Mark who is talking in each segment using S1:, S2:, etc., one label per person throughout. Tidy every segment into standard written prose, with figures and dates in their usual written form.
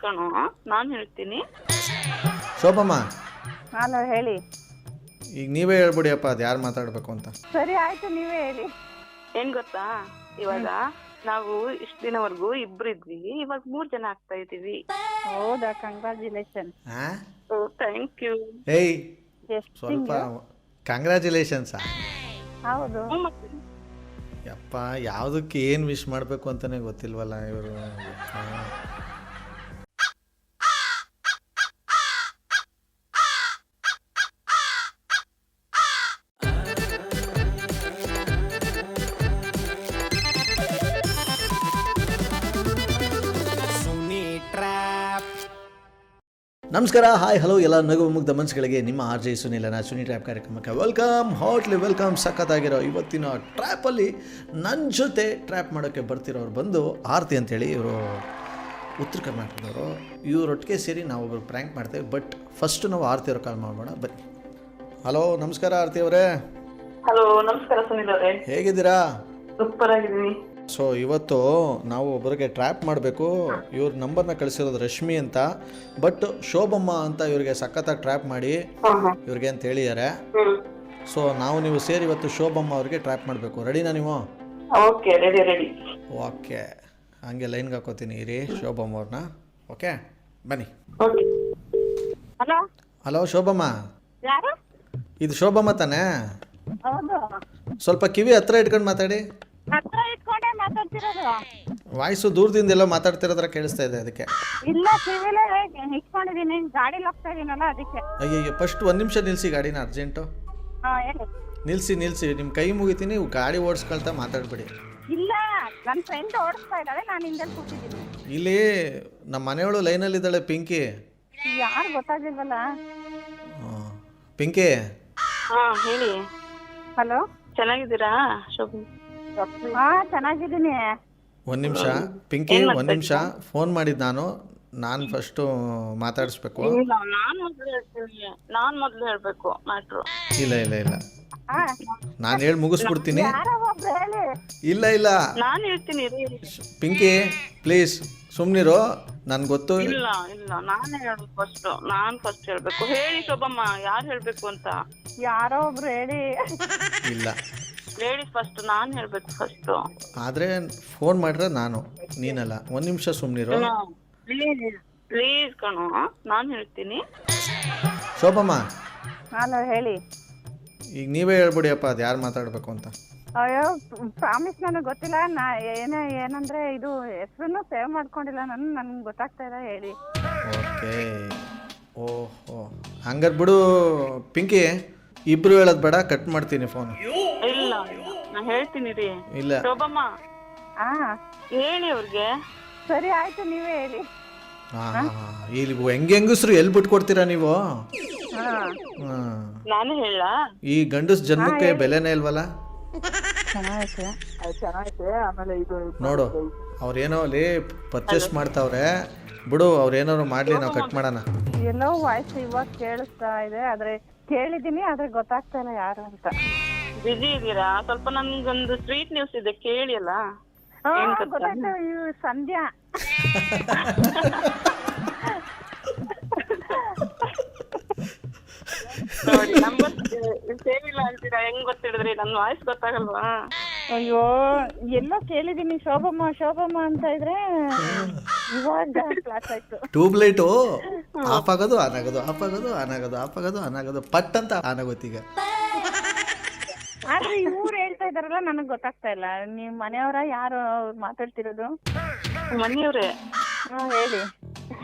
S1: ಕಣೋ, ನಾನು ಹೇಳ್ತೀನಿ.
S2: ಶೋಭಮ್ಮ,
S3: ಹಲೋ ಹೇಳಿ.
S2: ಈಗ ನೀವೇ ಹೇಳ್ಬಿಡಿಯಪ್ಪ ಅದು ಯಾರು ಮಾತಾಡಬೇಕು ಅಂತ.
S3: ಸರಿ ಆಯ್ತು, ನೀವೇ ಹೇಳಿ.
S1: ಏನ್ ಗೊತ್ತಾ, ಇವಾಗ ನಾವು ಇಷ್ಟ ದಿನವರೆಗೂ ಇಬ್ರು ಇದ್ವಿ, ಇವಾಗ 3 ಜನ ಆಗ್ತಾ ಇದೀವಿ.
S3: ಹೌದಾ? ಕಂಗ್ರಾಚುಲೇಷನ್.
S1: Thank you.
S2: ಏಯ್
S3: ಎಷ್ಟು
S2: ಸ್ವಲ್ಪ ಕಂಗ್ರ್ಯಾಚುಲೇಷನ್ಸಾ?
S3: ಹೌದು.
S2: ಯಪ್ಪ, ಯಾವುದಕ್ಕೆ ಏನು ವಿಶ್ ಮಾಡಬೇಕು ಅಂತಲೇ ಗೊತ್ತಿಲ್ವಲ್ಲ ಇವರು. ನಮಸ್ಕಾರ, ಹಾಯ್, ಹಲೋ ಎಲ್ಲ ನಗು ಮುಗ್ಧ ಮನಸ್ಸುಗಳಿಗೆ ನಿಮ್ಮ ಆರ್ ಜೆ ಸುನಿಲನ ಸುನಿ ಟ್ರ್ಯಾಪ್ ಕಾರ್ಯಕ್ರಮಕ್ಕೆ ವೆಲ್ಕಮ್, ಹಾಟ್ಲಿ ವೆಲ್ಕಮ್. ಸಖತ್ತಾಗಿರೋ ಇವತ್ತಿನ ಟ್ರ್ಯಾಪಲ್ಲಿ ನನ್ನ ಜೊತೆ ಟ್ರ್ಯಾಪ್ ಮಾಡೋಕ್ಕೆ ಬರ್ತಿರೋರು ಬಂದು ಆರತಿ ಅಂತೇಳಿ. ಇವರು ಉತ್ತರ ಕರ್ನಾಟಕದವರು. ಇವರೊಟ್ಟಿಗೆ ಸೇರಿ ನಾವೊಬ್ಬರು ಪ್ರ್ಯಾಂಕ್ ಮಾಡ್ತೇವೆ. ಬಟ್ ಫಸ್ಟ್ ನಾವು ಆರತಿ ಅವ್ರ ಕಾಲ್ ಮಾಡೋಣ, ಬನ್ನಿ. ಹಲೋ, ನಮಸ್ಕಾರ ಆರತಿ ಅವರೇ.
S1: ಹಲೋ, ನಮಸ್ಕಾರ ಸುನಿಲ್ ಅವರೇ.
S2: ಹೇಗಿದ್ದೀರಾ?
S1: ಸೂಪರ್ ಆಗಿದ್ದೀನಿ.
S2: ಸೊ ಇವತ್ತು ನಾವು ಒಬ್ಬರಿಗೆ ಟ್ರ್ಯಾಪ್ ಮಾಡಬೇಕು. ಇವ್ರ ನಂಬರ್ನ ಕಳಿಸಿರೋದು ರಶ್ಮಿ ಅಂತ, ಬಟ್ ಶೋಭಮ್ಮ ಅಂತ ಇವ್ರಿಗೆ ಸಖತ್ತಾಗಿ ಟ್ರ್ಯಾಪ್ ಮಾಡಿ ಇವ್ರಿಗೆ ಅಂತ ಹೇಳಿದ್ದಾರೆ. ಸೊ ನೀವು ಸೇರಿ ಇವತ್ತು ಶೋಭಮ್ಮ ಅವ್ರಿಗೆ ಟ್ರ್ಯಾಪ್ ಮಾಡಬೇಕು. ರೆಡಿನಾ ನೀವು?
S1: Okay, ready.
S2: ಓಕೆ, ಹಂಗೆ ಲೈನ್ಗೆ ಹಾಕೋತೀನಿ ಇರಿ ಶೋಭಮ್ಮ ಅವ್ರನ್ನ. ಓಕೆ, ಬನ್ನಿ.
S3: ಹಲೋ.
S2: ಹಲೋ ಶೋಭಮ್ಮ,
S3: ಯಾರು?
S2: ಇದು ಶೋಭಮ್ಮ ತಾನೇ?
S3: ಹೌದು.
S2: ಸ್ವಲ್ಪ ಕಿವಿ ಹತ್ರ ಇಟ್ಕೊಂಡು ಮಾತಾಡಿ.
S3: ಹತ್ರ ಇಟ್ಕೊಂಡೆ ಮಾತಾಡ್ತಿರೋದು.
S2: ವಾಯ್ಸು ದೂರದಿಂದ ಎಲ್ಲೋ ಮಾತಾಡ್ತಿರೋದ್ರ ಕೇಳಿಸ್ತಾ ಇದೆ, ಅದಕ್ಕೆ.
S3: ಇಲ್ಲ, ಕಿವಿಲೇ ಇಟ್ಕೊಂಡಿದ್ದೀನಿ, ಗಾಡಿಲಿ ಹೋಗ್ತಾ ಇದೀನಲ್ಲ ಅದಕ್ಕೆ.
S2: ಅಯ್ಯಯ್ಯೋ, ಫಸ್ಟ್ ಒಂದು ನಿಮಿಷ ನಿಲ್ಲಿಸಿ ಗಾಡಿನ, ಅರ್ಜೆಂಟು.
S3: ಹೇಳಿ.
S2: ನಿಲ್ಲಿಸಿ ನಿಮ್ಮ ಕೈ ಮುಗಿತೀನಿ. ಗಾಡಿ ಓಡಿಸ್ಕೊಳ್ತಾ ಮಾತಾಡ್ಬೇಡಿ.
S3: ಇಲ್ಲ, ನನ್ನ ಫ್ರೆಂಡ್ ಓಡಿಸ್ತಾ ಇದ್ದಾಳೆ, ನಾನು ಹಿಂದೆ ಕೂತಿದ್ದೀನಿ.
S2: ಇಲ್ಲಿ ನಮ್ಮ ಮನೆಯವಳು ಲೈನಲ್ಲಿದ್ದಾಳೆ, ಪಿಂಕಿ.
S3: ಯಾರು ಗೊತ್ತಾಗಿಲ್ವಲ್ಲ?
S2: ಪಿಂಕಿ.
S1: ಹಾ, ಹೇಳಿ.
S3: ಹಲೋ,
S1: ಚೆನ್ನಾಗಿದ್ದೀರಾ ಶೋಭನ್?
S3: ಹಾ, ಚೆನ್ನಾಗಿದ್ದೀನಿ.
S2: ಒಂದು ನಿಮಿಷ ಪಿಂಕಿ, ಒಂದು ನಿಮಿಷ. ಫೋನ್ ಮಾಡಿದ್ದು ನಾನು ಫಸ್ಟು ಮಾತಾಡಿಸ್ಬೇಕು.
S1: ನಾನ್ ಮೊದ್ಲು ಹೇಳ್ಬೇಕು ಮ್ಯಾಟ್ರು.
S2: ಇಲ್ಲ ನಾನು ಹೇಳಿ ಮುಗಿಸ್ಬಿಡ್ತೀನಿ. ಇಲ್ಲ
S1: ನಾನ್ ಹೇಳ್ತೀನಿ ರೀ.
S2: ಪಿಂಕಿ ಪ್ಲೀಸ್ ಸುಮ್ನಿರು, ನನ್ಗೆ ಗೊತ್ತು.
S1: ಇಲ್ಲ ನಾನೇ ಹೇಳ್ಬೇಕು ಫಸ್ಟ್. ನಾನ್ ಫಸ್ಟ್ ಹೇಳ್ಬೇಕು. ಹೇಳಿ ಶೋಭಮ್ಮ, ಯಾರು ಹೇಳ್ಬೇಕು ಅಂತ.
S3: ಯಾರೋ ಒಬ್ರು ಹೇಳಿ.
S2: ಇಲ್ಲ
S1: ಲೇಡೀಸ್ ಫಸ್ಟ್, ನಾನ್ ಹೇಳ್ಬೇಕು ಫಸ್ಟ್.
S2: ಆದ್ರೆ ಫೋನ್ ಮಾಡಿದ್ರೆ ನಾನು, ನೀನಲ್ಲ. ಒಂದು ನಿಮಿಷ ಸುಮ್ನಿರು.
S1: ಪ್ಲೀಸ್ ಕಣೋ, ನಾನ್ ಹೇಳ್ತೀನಿ.
S2: ಶೋಭಮ್ಮ,
S3: ಹಲೋ ಹೇಳಿ.
S2: ಈಗ ನೀವೇ ಹೇಳ್ಬಿಡಿಯಪ್ಪ ಅದು ಯಾರು ಮಾತಾಡಬೇಕು ಅಂತ.
S3: ಅಯ್ಯೋ, ಪ್ರಾಮಿಸ್, ನನಗೆ ಗೊತ್ತಿಲ್ಲ. ಏನಂದ್ರೆ ಇದು ಹೆಸರನ್ನು ಸೇವ್ ಮಾಡ್ಕೊಂಡಿಲ್ಲ ನಾನು, ನನ್ಗೆ ಗೊತ್ತಾಗ್ತಾ ಇಲ್ಲ. ಹೇಳಿ.
S2: ಓಕೆ, ಓಹೋ, ಹಂಗಾರೆ ಬಿಡು ಪಿಂಕಿ. ಇಬ್ರು ಹೇಳೋದು ಬೇಡ, ಕಟ್ ಮಾಡ್ತೀನಿ ಫೋನ್.
S1: ಇಲ್ಲ ನಾ ಹೇಳ್ತೀನಿ ರೀ.
S2: ಇಲ್ಲ
S1: ಶೋಭಮ್ಮ,
S3: ಹಾ
S1: ಹೇಳಿ ಅವ್ರಿಗೆ.
S3: ಸರಿ ಆಯ್ತು, ನೀವೇ ಹೇಳಿ.
S2: ಇಲ್ಲಿ ಹೆಂಗಸ್ರು ಎಲ್ಲಿ ಬಿಟ್ಕೊಡ್ತೀರಾ ನೀವು?
S1: ನಾನು ಹೇಳ.
S2: ಈ ಗಂಡಸ್ ಜನ್ಮಕ್ಕೆ ಬೆಲೆನೇ ಇಲ್ವಲ್ಲ. ನೋಡು, ಅವ್ರೇನೋ ಅಲ್ಲಿ ಪರ್ಚೇಸ್ ಮಾಡ್ತಾವ್ರೆ, ಬಿಡು, ಅವ್ರೇನಾದ್ರು ಮಾಡ್ಲಿ, ನಾವು ಕಟ್ ಮಾಡೋಣ.
S3: ಎಲ್ಲೋ ವಾಯ್ಸ್ ಇವಾಗ ಕೇಳಿಸ್ತಾ ಇದೆ, ಆದ್ರೆ ಕೇಳಿದೀನಿ, ಆದ್ರೆ ಗೊತ್ತಾಗ್ತಾ ಇಲ್ಲ ಯಾರು ಅಂತ.
S1: ಬಿಜಿ ಇದೀರಾ? ಸ್ವಲ್ಪ ನನ್ಗೊಂದು ಸ್ವೀಟ್ ನ್ಯೂಸ್ ಇದೆ, ಕೇಳಿ ಅಲ್ಲ.
S3: ಗೊತ್ತಾಯ್ತು, ಸಂಧ್ಯಾ.
S1: ನೋಡಿ, ನಂಬರ್ ಸೇವ್ ಇಲ್ಲ ಅಂತೀರಾ, ಹೆಂಗ್ ಗೊತ್ತಿಡಿದ್ರಿ? ನನ್ ವಾಯ್ಸ್ ಗೊತ್ತಾಗಲ್ವಾ?
S3: ಅಯ್ಯೋ, ಎಲ್ಲೋ ಕೇಳಿದೀನಿ ಶೋಭಮ್ಮ ಅಂತ ಇದ್ರೆ ಇವಾಗ ಕ್ಲಾಸ್ ಆಯ್ತು.
S2: ಟ್ಯೂಬ್ ಲೈಟು ಆಫ್ ಆಗೋದು ಆನ್ ಆಗೋದು, ಆಫ್ ಆಗೋದು ಆನ್ ಆಗೋದು, ಆಫ್ ಆಗೋದು ಆನ್ ಆಗೋದು, ಪಟ್ ಅಂತ ಆನ್ ಆಗೋತೀಗ.
S3: ಆದ್ರೆ ಇವ್ರು ಹೇಳ್ತಾ ಇದಾರಲ್ಲ, ನನಗ್ ಗೊತ್ತಾಗ್ತಾ ಇಲ್ಲ. ನಿಮ್ ಮನೆಯವರ ಯಾರು ಮಾತಾಡ್ತಿರೋದು?
S1: ಮನೆಯವ್ರೆ.
S3: ಹೇಳಿ.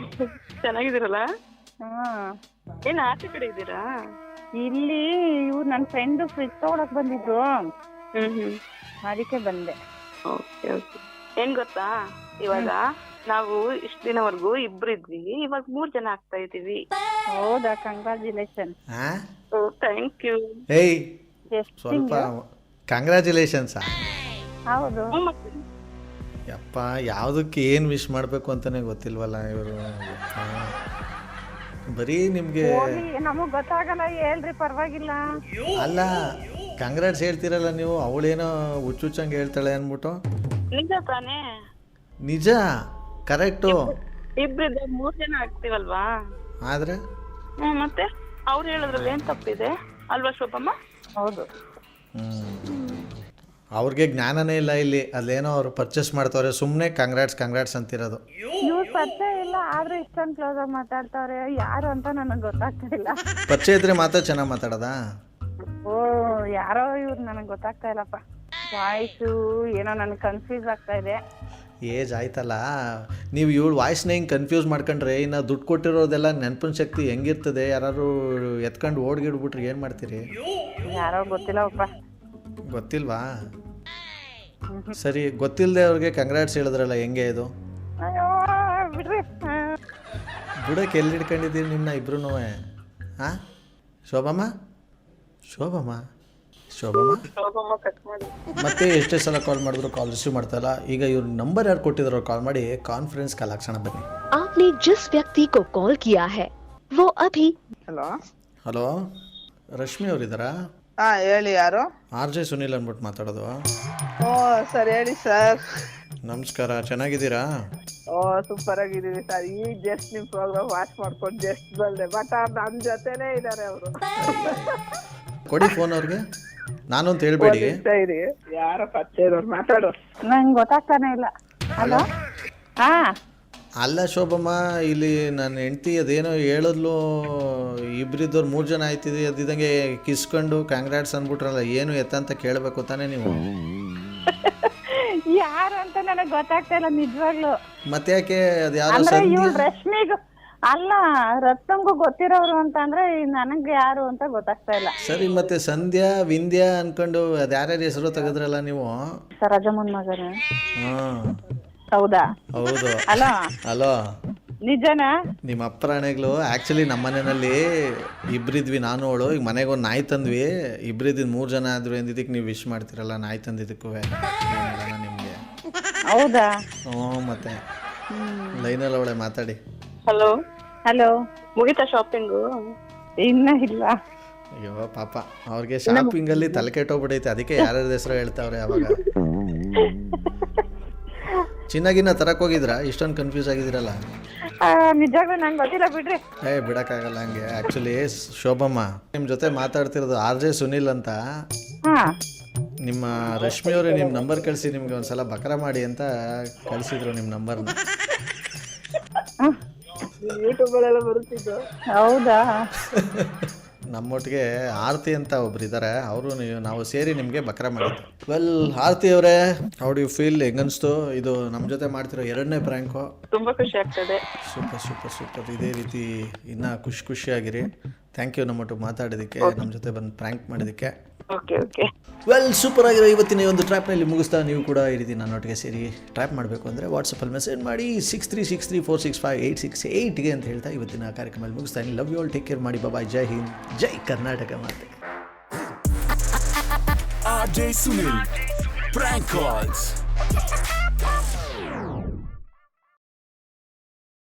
S1: ಚೆನ್ನಾಗಿದ್ದೀರಲ್ಲ?
S3: ಹಾ.
S1: ಏನ್ ಆಚೆ ಕಡೆ ಇದ್ದೀರಾ?
S3: ಇಲ್ಲಿ ಇವ್ರು ನನ್ನ ಫ್ರೆಂಡ್ ಫ್ರಿಜ್ ತಗೊಳಕ್ ಬಂದಿದ್ರು, ಅದಕ್ಕೆ ಬಂದೆ.
S1: ಓಕೆ. ಏನ್ ಗೊತ್ತಾ, ಇವಾಗ ನಾವು ಇಷ್ಟ ದಿನವರೆಗೂ ಇಬ್ರು ಇದ್ವಿ, ಇವಾಗ 3 ಜನ ಆಗ್ತಾ ಇದೀವಿ.
S3: ಹೌದಾ? ಕಂಗ್ರಾಚುಲೇಷನ್.
S1: Thank you.
S2: ಏಯ್ ಸ್ವಲ್ಪ ಕಂಗ್ರ್ಯಾಚುಲೇಷನ್ಸಾ?
S3: ಹೌದು.
S2: ಯಪ್ಪ, ಯಾವುದಕ್ಕೆ ಏನು ವಿಶ್ ಮಾಡಬೇಕು ಅಂತಲೇ ಗೊತ್ತಿಲ್ವಲ್ಲ ಇವರು. ಬರೀ ನಿಮಗೆ
S3: ನಮಗ್ ಗೊತ್ತಾಗಲ್ಲ, ಹೇಳ್ರಿ, ಪರವಾಗಿಲ್ಲ.
S2: ಅಲ್ಲ, ಕಂಗ್ರಾಟ್ಸ್ ಹೇಳ್ತಿರಲ್ಲ ನೀವು, ಅವಳೇನೋ ಹುಚ್ಚುಚ್ಚಂಗೆ ಹೇಳ್ತಾಳೆ ಅಂದ್ಬಿಟ್ಟು.
S1: ನಿಜ ತಾನೇ?
S2: ನಿಜ, ಕರೆಕ್ಟು.
S1: ಇಬ್ರಿದ್ರೆ 3 ಜನ ಆಗ್ತೀವಲ್ವಾ?
S2: ಆದರೆ
S1: ಮತ್ತೆ ಅವ್ರು ಹೇಳೋದ್ರಲ್ಲಿ ಏನ್ ತಪ್ಪಿದೆ ಅಲ್ವಾ ಶೋಭಮ್ಮ?
S3: ಹೌದು.
S2: ಅವ್ರಿಗೆ ಜ್ಞಾನನೇ ಇಲ್ಲ ಇಲ್ಲಿ. ಅಲ್ಲೇನೋ ಅವರು ಪರ್ಚೇಸ್ ಮಾಡ್ತವ್ರೆ, ಸುಮ್ಮನೆ ಕಂಗ್ರಾಟ್ಸ್ ಅಂತಿರೋದು.
S3: ಇವ್ರ ಪರಿಚಯ ಇಲ್ಲ ಆದ್ರೂ ಇಷ್ಟೊಂದು ಕ್ಲೋಸ್ ಆಗಿ ಮಾತಾಡ್ತಾವ್ರೆ. ಯಾರು ಅಂತ ನನಗೆ ಗೊತ್ತಾಗ್ತಾ ಇಲ್ಲ.
S2: ಪರಿಚಯ ಇದ್ರೆ ಮಾತ್ರ ಚೆನ್ನಾಗಿ ಮಾತಾಡೋದಾ?
S3: ಓ ಯಾರೋ ಇವ್ರು ನನಗೆ ಗೊತ್ತಾಗ್ತಾ ಇಲ್ಲಪ್ಪ. ವಾಯ್ಸು ಏನೋ ನನಗೆ ಕನ್ಫ್ಯೂಸ್ ಆಗ್ತಾ ಇದೆ.
S2: ಏಜ್ ಆಯ್ತಲ್ಲ, ನೀವು ಇವಳು ವಾಯ್ಸ್ನ ಹಿಂಗೆ ಕನ್ಫ್ಯೂಸ್ ಮಾಡ್ಕೊಂಡ್ರೆ ಇನ್ನು ದುಡ್ಡು ಕೊಟ್ಟಿರೋದೆಲ್ಲ ನೆನಪಿನ ಶಕ್ತಿ ಹೆಂಗಿರ್ತದೆ? ಯಾರು ಎತ್ಕೊಂಡು ಓಡ್ಗಿಡ್ಬಿಟ್ರೆ ಏನು ಮಾಡ್ತೀರಿ?
S3: ಯಾರೋ ಗೊತ್ತಿಲ್ಲಪ್ಪ.
S2: ಗೊತ್ತಿಲ್ವಾ? ಸರಿ, ಗೊತ್ತಿಲ್ಲದೆ ಅವ್ರಿಗೆ ಕಂಗ್ರಾಟ್ಸ್ ಹೇಳಿದ್ರಲ್ಲ, ಹೆಂಗೆ ಇದು?
S3: ಅಯ್ಯೋ ಬಿಡ್ರಿ.
S2: ಬುಡಕ್ಕೆ ಎಲ್ಲಿ ಹಿಡ್ಕೊಂಡಿದ್ದೀರಿ ನಿಮ್ಮನ್ನ ಇಬ್ರು? ಹಾಂ ಶೋಭಮ್ಮ ಮತ್ತೆ ಎಷ್ಟೇ ಸಲ ಕಾಲ್ ಮಾಡಿದ್ರು ಕಾಲ್ ರಿಸೀವ್ ಮಾಡ್ತಾಯಿಲ್ಲ. ಈಗ ಇವ್ರ ನಂಬರ್ ಯಾರು ಕೊಟ್ಟಿದ್ರು ಕಾಲ್ ಮಾಡಿ ಕಾನ್ಫರೆನ್ಸ್ ಕಾಲ್ ಹಾಕ್ಸೋಣ ಬನ್ನಿ.
S4: आपने जिस व्यक्ति को कॉल किया है वो अभी.
S2: ಹಲೋ, ರಶ್ಮಿ ಅವರಿದ್ದಾರಾ?
S5: ಹಾ ಹೇಳಿ, ಯಾರು?
S2: RJ ಸುನಿಲ್ ಅಂದ್ಬಿಟ್ಟು ಮಾತಾಡೋದು.
S5: ಓ ಸರ್, ಹೇಳಿ ಸರ್.
S2: ನಮಸ್ಕಾರ, ಚೆನ್ನಾಗಿದ್ದೀರಾ?
S5: ಓ ಸೂಪರ್ ಆಗಿದ್ದೀವಿ ಸರ್. ಈಗ ಜಸ್ಟ್ ನಿಮ್ ಪ್ರೋಗ್ರಾಮ್ ವಾಚ್ ಮಾಡ್ಕೊಂಡು ಜಸ್ಟ್ ಬಂದೆ. ಬಟ್ ನನ್ನ ಜೊತೆನೇ ಇದ್ದಾರೆ ಅವರು.
S2: ಕೊಡಿ ಫೋನ್ ಅವ್ರಿಗೆ. ನಾನು ಅಂತ ಹೇಳ್ಬೇಡಿ.
S5: ಇರಿ, ಯಾರೋ ಪರಿಚಯ ಇರೋರು ಮಾತಾಡೋ.
S3: ನಂಗೆ ಗೊತ್ತಾಗ್ತಾನೆ ಇಲ್ಲ. ಹಲೋ. ಹಾ
S2: ಅಲ್ಲ ಶೋಭಮ್ಮ, ಇಲ್ಲಿ ನನ್ನ ಹೆಂಡ್ತಿ ಅದೇನೋ ಹೇಳಿದ್ಲು, ಇಬ್ಬರಿದ್ದವ್ರು 3 ಜನ ಆಯ್ತಿದೆ ಅದಿದ್ದಂಗೆ ಕಿಸ್ಕೊಂಡು ಕಾಂಗ್ರಾಟ್ಸ್ ಅಂದ್ಬಿಟ್ರಲ್ಲ, ಏನು ಎತ್ತ ಕೇಳಬೇಕು ತಾನೇ ನೀವು?
S3: ಯಾರು ಅಂತ ನನಗೆ ಗೊತ್ತಾಗ್ತಾ ಇಲ್ಲ ನಿಜವಾಗ್ಲು.
S2: ಮತ್ತೆ ಯಾಕೆ ಅದು ಯಾರೋ
S3: ಅಂದ್ರೆ
S2: ಸಂಧ್ಯಾ?
S3: ಇವ್ಳು ರಶ್ಮಿಗೂ ಅಲ್ಲ ರತ್ನಂಗೂ ಗೊತ್ತಿರೋರು ಅಂತ ಅಂದ್ರೆ ನನಗೆ ಯಾರು ಅಂತ ಗೊತ್ತಾಗ್ತಾ ಇಲ್ಲ.
S2: ಸರಿ, ಮತ್ತೆ ಸಂಧ್ಯಾ ವಿಂಧ್ಯಾ ಅನ್ಕೊಂಡು ಅದು ಯಾರ್ಯಾರ ಹೆಸರು ತೆಗೆದ್ರಲ್ಲ ನೀವು?
S3: ಸರೋಜಮ್ಮನ ಮಗನ.
S2: ಹಾಂ
S3: ಹೌದಾ?
S2: ಹೌದು.
S3: ಹಲೋ ನಿಜನಾ?
S2: ನಿಮ್ಮ ಅಪ್ಪರಾಣೆಗಳು ಆ್ಯಕ್ಚುಲಿ ನಮ್ಮ ಮನೆಯಲ್ಲಿ ಇಬ್ಬರಿದ್ವಿ, ನಾನು ಅವಳು. ಈಗ ಮನೆಗೆ ಒಂದು ನಾಯಿ ತಂದ್ವಿ, ಇಬ್ಬರಿದ್ದು 3 ಜನ ಆದ್ರು ಎಂದಿದ್ದಕ್ಕೆ ನೀವು ವಿಶ್ ಮಾಡ್ತಿರಲ್ಲ ನಾಯಿ ತಂದಿದ್ದಕ್ಕೂ ನಿಮಗೆ.
S3: ಹೌದಾ?
S2: ಹ್ಞೂ, ಮತ್ತೆ ಲೈನಲ್ಲಿ ಅವಳೆ ಮಾತಾಡಿ.
S3: ಹಲೋ
S1: ಮುಗಿತಾ ಶಾಪಿಂಗು?
S3: ಇನ್ನ ಇಲ್ಲ.
S2: ಅಯ್ಯೋ ಪಾಪ, ಅವ್ರಿಗೆ ಶಾಪಿಂಗಲ್ಲಿ ತಲೆ ಕೆಟ್ಟೋಗ್ಬಿಟ್ಟೈತೆ, ಅದಕ್ಕೆ ಯಾರ್ಯಾರ ಹೆಸರು ಹೇಳ್ತಾವ್ರೆ. ಅವಾಗ ಚಿನ್ನಾಗಿನ ತರಕ್ ಹೋಗಿದ್ರಾ? ಇಷ್ಟೊಂದು ಕನ್ಫ್ಯೂಸ್ ಆಗಿದ್ದೀರಲ್ಲ.
S3: ನಿಜವಾಗ್ಲೂ ನಂಗೆ ಗೊತ್ತಿಲ್ಲ ಬಿಡ್ರಿ.
S2: ಬಿಡಕ್ಕಾಗಲ್ಲ ಹಂಗೆ. ಆ್ಯಕ್ಚುಲಿ ಶೋಭಮ್ಮ, ನಿಮ್ಮ ಜೊತೆ ಮಾತಾಡ್ತಿರೋದು RJ ಸುನಿಲ್ ಅಂತ.
S3: ಹಾ
S2: ನಿಮ್ಮ ರಶ್ಮಿ ಅವರೇ ನಿಮ್ಮ ನಂಬರ್ ಕಳಿಸಿ ನಿಮ್ಗೆ ಒಂದ್ಸಲ ಬಕರ ಮಾಡಿ ಅಂತ ಕಳಿಸಿದ್ರು ನಿಮ್ಮ ನಂಬರ್ನ.
S5: ಯೂಟ್ಯೂಬಲ್ಲೆಲ್ಲ ಬರುತ್ತಿದ್ದು.
S3: ಹೌದಾ?
S2: ನಮ್ಮೊಟ್ಟಿಗೆ ಆರತಿ ಅಂತ ಒಬ್ರು ಇದ್ದಾರೆ, ಅವರು ನಾವು ಸೇರಿ ನಿಮಗೆ ಬಕರ ಮಾಡಿದ್ದು. ವೆಲ್ ಆರತಿ ಅವರೇ, ಹೌ ಡು ಯು ಫೀಲ್? ಹೆಂಗನ್ಸ್ತು ಇದು ನಮ್ಮ ಜೊತೆ ಮಾಡ್ತಿರೋ 2ನೇ ಪ್ರ್ಯಾಂಕು?
S1: ತುಂಬಾ ಖುಷಿ ಆಗ್ತದೆ.
S2: ಸೂಪರ್. ಇದೇ ರೀತಿ ಇನ್ನೂ ಖುಷಿಯಾಗಿರಿ. ಥ್ಯಾಂಕ್ ಯು ನಮ್ಮೊಟ್ಟಿಗೆ ಮಾತಾಡೋದಕ್ಕೆ, ನಮ್ಮ ಜೊತೆ ಬಂದು ಪ್ರ್ಯಾಂಕ್ ಮಾಡೋದಕ್ಕೆ.
S1: ಓಕೆ.
S2: ವೆಲ್ ಸೂಪರ್ ಆಗಿರೋ ಇವತ್ತಿನ ಈ ಒಂದು ಟ್ರ್ಯಾಪ್ನಲ್ಲಿ ಮುಗಿಸ್ತಾ ನೀವು ಕೂಡ ಈ ರೀತಿ ನನ್ನೊಟ್ಟಿಗೆ ಸೇರಿ ಟ್ರ್ಯಾಪ್ ಮಾಡಬೇಕು ಅಂದರೆ ವಾಟ್ಸಪ್ಪಲ್ಲಿ ಮೆಸೇಜ್ ಮಾಡಿ 6363465868ಗೆ ಅಂತ ಹೇಳ್ತಾ ಇವತ್ತಿನ ಕಾರ್ಯಕ್ರಮದಲ್ಲಿ ಮುಗಿಸ್ತಾ ಇದ್ದೀನಿ. Love you all, take care ಮಾಡಿ, ಬಾಯ್, ಜೈ ಹಿಂದ್, ಜೈ ಕರ್ನಾಟಕ ಮಾತೆ.
S6: RJ Sunil, Prank Calls.